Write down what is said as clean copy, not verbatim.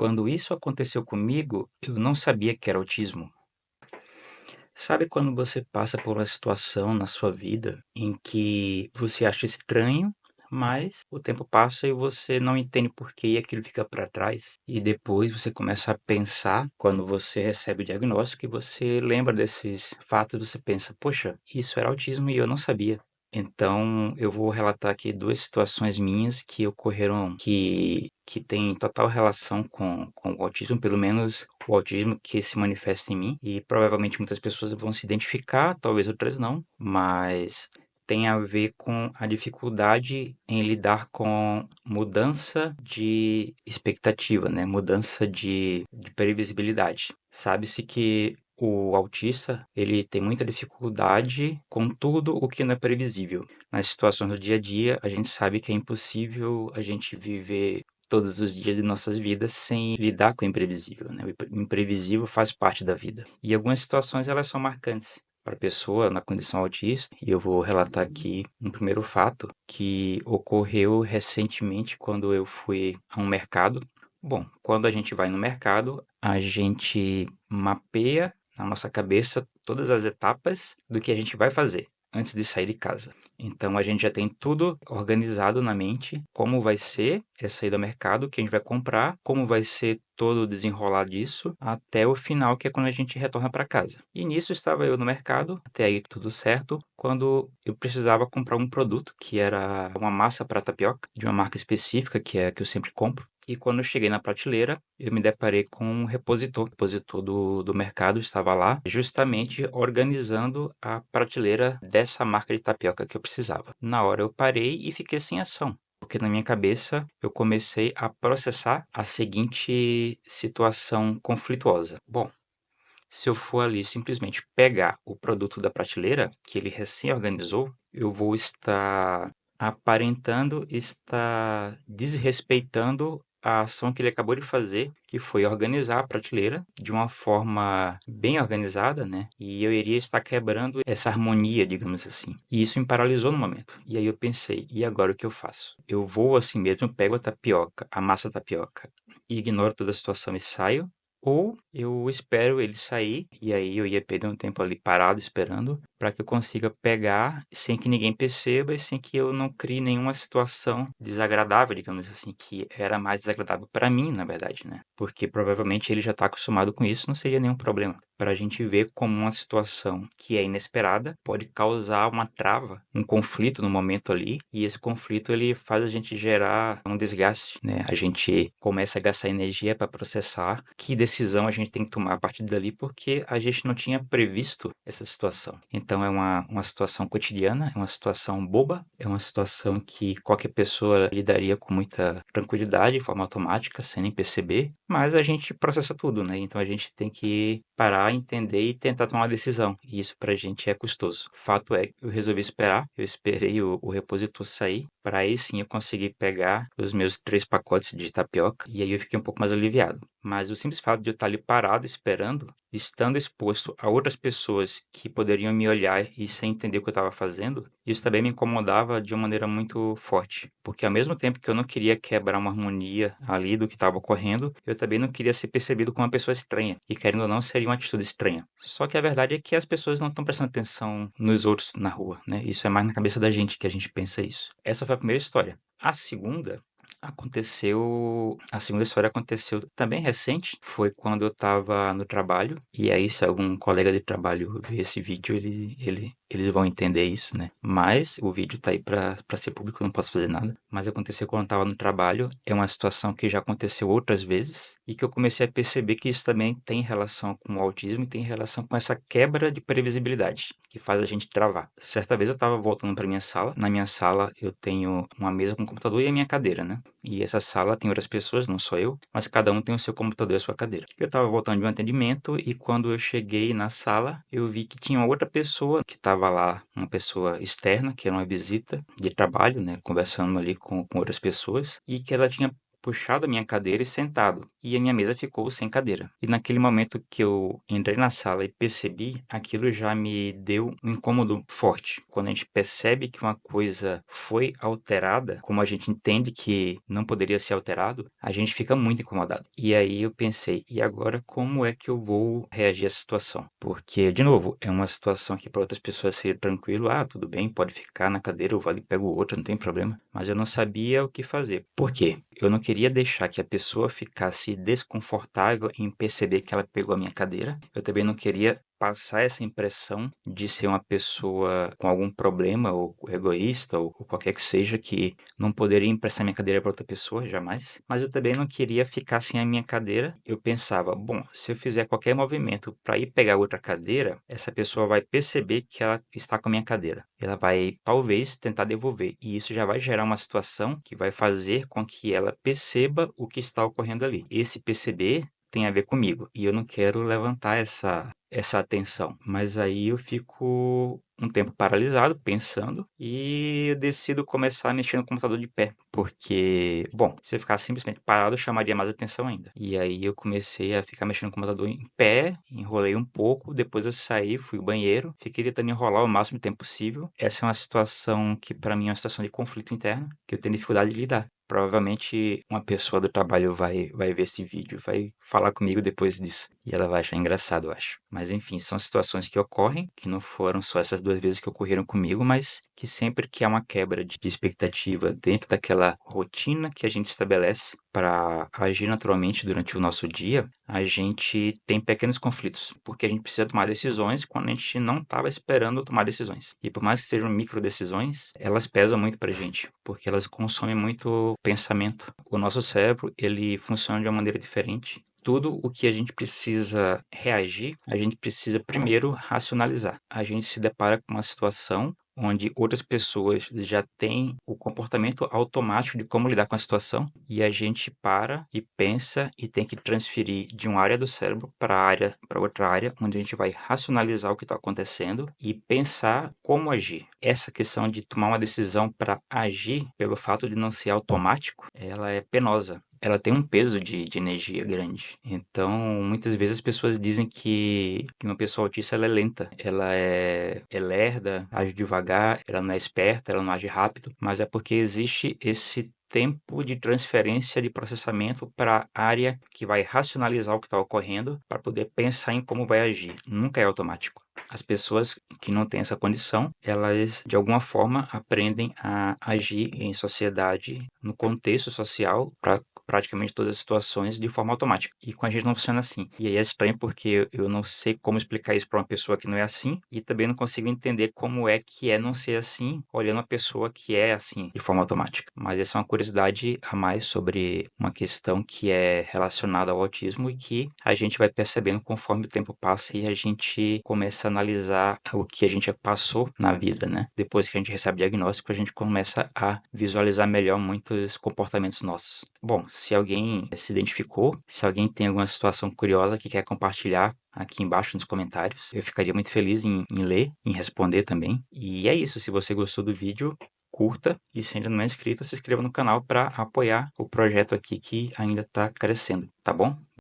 Quando isso aconteceu comigo, eu não sabia que era autismo. Sabe quando você passa por uma situação na sua vida em que você acha estranho, mas o tempo passa e você não entende por que e aquilo fica para trás? E depois você começa a pensar, quando você recebe o diagnóstico, e você lembra desses fatos, você pensa, poxa, isso era autismo e eu não sabia. Então, eu vou relatar aqui 2 situações minhas que ocorreram que têm total relação com o autismo, pelo menos o autismo que se manifesta em mim, e provavelmente muitas pessoas vão se identificar, talvez outras não, mas tem a ver com a dificuldade em lidar com mudança de expectativa, né, mudança de previsibilidade. Sabe-se que o autista, ele tem muita dificuldade com tudo o que não é previsível. Nas situações do dia a dia, a gente sabe que é impossível a gente viver todos os dias de nossas vidas sem lidar com o imprevisível, né? O imprevisível faz parte da vida. E algumas situações, elas são marcantes para a pessoa na condição autista, e eu vou relatar aqui um primeiro fato que ocorreu recentemente quando eu fui a um mercado. Bom, quando a gente vai no mercado, a gente mapeia na nossa cabeça todas as etapas do que a gente vai fazer antes de sair de casa. Então a gente já tem tudo organizado na mente, como vai ser essa ida ao mercado, o que a gente vai comprar, como vai ser todo o desenrolar disso, até o final, que é quando a gente retorna para casa. E nisso estava eu no mercado, até aí tudo certo, quando eu precisava comprar um produto, que era uma massa para tapioca, de uma marca específica, que é a que eu sempre compro. E quando eu cheguei na prateleira, eu me deparei com um repositor. O repositor do mercado estava lá, justamente organizando a prateleira dessa marca de tapioca que eu precisava. Na hora eu parei e fiquei sem ação, porque na minha cabeça eu comecei a processar a seguinte situação conflituosa. Bom, se eu for ali simplesmente pegar o produto da prateleira, que ele recém organizou, eu vou estar aparentando estar desrespeitando a ação que ele acabou de fazer, que foi organizar a prateleira de uma forma bem organizada, né? E eu iria estar quebrando essa harmonia, digamos assim. E isso me paralisou no momento. E aí eu pensei, e agora o que eu faço? Eu vou assim mesmo, pego a tapioca, a massa tapioca, e ignoro toda a situação e saio? Ou eu espero ele sair, e aí eu ia perder um tempo ali parado esperando, para que eu consiga pegar sem que ninguém perceba e sem que eu não crie nenhuma situação desagradável, digamos assim, que era mais desagradável para mim, na verdade, né? Porque provavelmente ele já está acostumado com isso, não seria nenhum problema. Para a gente ver como uma situação que é inesperada pode causar uma trava, um conflito no momento ali, e esse conflito ele faz a gente gerar um desgaste, né? A gente começa a gastar energia para processar que decisão a gente tem que tomar a partir dali, porque a gente não tinha previsto essa situação. Então é uma situação cotidiana, é uma situação boba, é uma situação que qualquer pessoa lidaria com muita tranquilidade, de forma automática, sem nem perceber, mas a gente processa tudo, né? Então a gente tem que parar, entender e tentar tomar uma decisão. E isso pra gente é custoso. Fato é que eu resolvi esperar, eu esperei o repositor sair, para aí sim eu conseguir pegar os meus 3 pacotes de tapioca, e aí eu fiquei um pouco mais aliviado. Mas o simples fato de eu estar ali parado esperando, estando exposto a outras pessoas que poderiam me olhar e sem entender o que eu estava fazendo, isso também me incomodava de uma maneira muito forte. Porque ao mesmo tempo que eu não queria quebrar uma harmonia ali do que estava ocorrendo, eu também não queria ser percebido como uma pessoa estranha. E querendo ou não, seria uma atitude estranha. Só que a verdade é que as pessoas não estão prestando atenção nos outros na rua, né? Isso é mais na cabeça da gente que a gente pensa isso. Essa foi a primeira história. A segunda história aconteceu também recente, foi quando eu estava no trabalho, e aí se algum colega de trabalho ver esse vídeo, eles vão entender isso, né? Mas o vídeo tá aí para ser público, eu não posso fazer nada. Mas aconteceu quando eu estava no trabalho, é uma situação que já aconteceu outras vezes, e que eu comecei a perceber que isso também tem relação com o autismo e tem relação com essa quebra de previsibilidade, que faz a gente travar. Certa vez eu estava voltando para minha sala, na minha sala eu tenho uma mesa com computador e a minha cadeira, né? E essa sala tem outras pessoas, não só eu, mas cada um tem o seu computador e a sua cadeira. Eu estava voltando de um atendimento e quando eu cheguei na sala, eu vi que tinha outra pessoa que estava lá, uma pessoa externa, que era uma visita de trabalho, né, conversando ali com outras pessoas, e que ela tinha puxado a minha cadeira e sentado, e a minha mesa ficou sem cadeira. E naquele momento que eu entrei na sala e percebi, aquilo já me deu um incômodo forte. Quando a gente percebe que uma coisa foi alterada, como a gente entende que não poderia ser alterado, a gente fica muito incomodado. E aí eu pensei, e agora como é que eu vou reagir a essa situação? Porque, de novo, é uma situação que para outras pessoas seria tranquilo, tudo bem, pode ficar na cadeira, eu vou ali e pego outra, não tem problema. Mas eu não sabia o que fazer. Por quê? Eu não queria deixar que a pessoa ficasse desconfortável em perceber que ela pegou a minha cadeira. Eu também não queria passar essa impressão de ser uma pessoa com algum problema, ou egoísta, ou qualquer que seja, que não poderia emprestar minha cadeira para outra pessoa, jamais. Mas eu também não queria ficar sem a minha cadeira. Eu pensava, bom, se eu fizer qualquer movimento para ir pegar outra cadeira, essa pessoa vai perceber que ela está com a minha cadeira. Ela vai, talvez, tentar devolver. E isso já vai gerar uma situação que vai fazer com que ela perceba o que está ocorrendo ali. Esse perceber tem a ver comigo. E eu não quero levantar essa atenção. Mas aí eu fico um tempo paralisado, pensando, e eu decido começar a mexer no computador de pé. Porque, bom, se eu ficar simplesmente parado, chamaria mais atenção ainda. E aí eu comecei a ficar mexendo no computador em pé, enrolei um pouco, depois eu saí, fui ao banheiro, fiquei tentando enrolar o máximo de tempo possível. Essa é uma situação que para mim é uma situação de conflito interno, que eu tenho dificuldade de lidar. Provavelmente uma pessoa do trabalho vai ver esse vídeo, vai falar comigo depois disso. E ela vai achar engraçado, eu acho. Mas enfim, são situações que ocorrem, que não foram só essas 2 vezes que ocorreram comigo, mas que sempre que há uma quebra de expectativa dentro daquela rotina que a gente estabelece para agir naturalmente durante o nosso dia, a gente tem pequenos conflitos, porque a gente precisa tomar decisões quando a gente não estava esperando tomar decisões. E por mais que sejam micro decisões, elas pesam muito para a gente, porque elas consomem muito pensamento. O nosso cérebro, ele funciona de uma maneira diferente. Tudo o que a gente precisa reagir, a gente precisa primeiro racionalizar. A gente se depara com uma situação onde outras pessoas já têm o comportamento automático de como lidar com a situação e a gente para e pensa e tem que transferir de uma área do cérebro para outra área, onde a gente vai racionalizar o que está acontecendo e pensar como agir. Essa questão de tomar uma decisão para agir, pelo fato de não ser automático, ela é penosa. Ela tem um peso de energia grande. Então, muitas vezes as pessoas dizem que uma pessoa autista ela é lenta. Ela é lerda, age devagar, ela não é esperta, ela não age rápido. Mas é porque existe esse tempo de transferência de processamento para a área que vai racionalizar o que está ocorrendo para poder pensar em como vai agir. Nunca é automático. As pessoas que não têm essa condição, elas de alguma forma aprendem a agir em sociedade, no contexto social, para praticamente todas as situações de forma automática. E com a gente não funciona assim. E aí é estranho porque eu não sei como explicar isso para uma pessoa que não é assim e também não consigo entender como é que é não ser assim, olhando uma pessoa que é assim, de forma automática. Mas essa é uma curiosidade a mais sobre uma questão que é relacionada ao autismo e que a gente vai percebendo conforme o tempo passa e a gente começa a analisar o que a gente passou na vida, né? Depois que a gente recebe o diagnóstico, a gente começa a visualizar melhor muitos comportamentos nossos. Bom, se alguém se identificou, se alguém tem alguma situação curiosa que quer compartilhar aqui embaixo nos comentários, eu ficaria muito feliz em ler, em responder também. E é isso, se você gostou do vídeo, curta e se ainda não é inscrito, se inscreva no canal para apoiar o projeto aqui que ainda está crescendo, tá bom?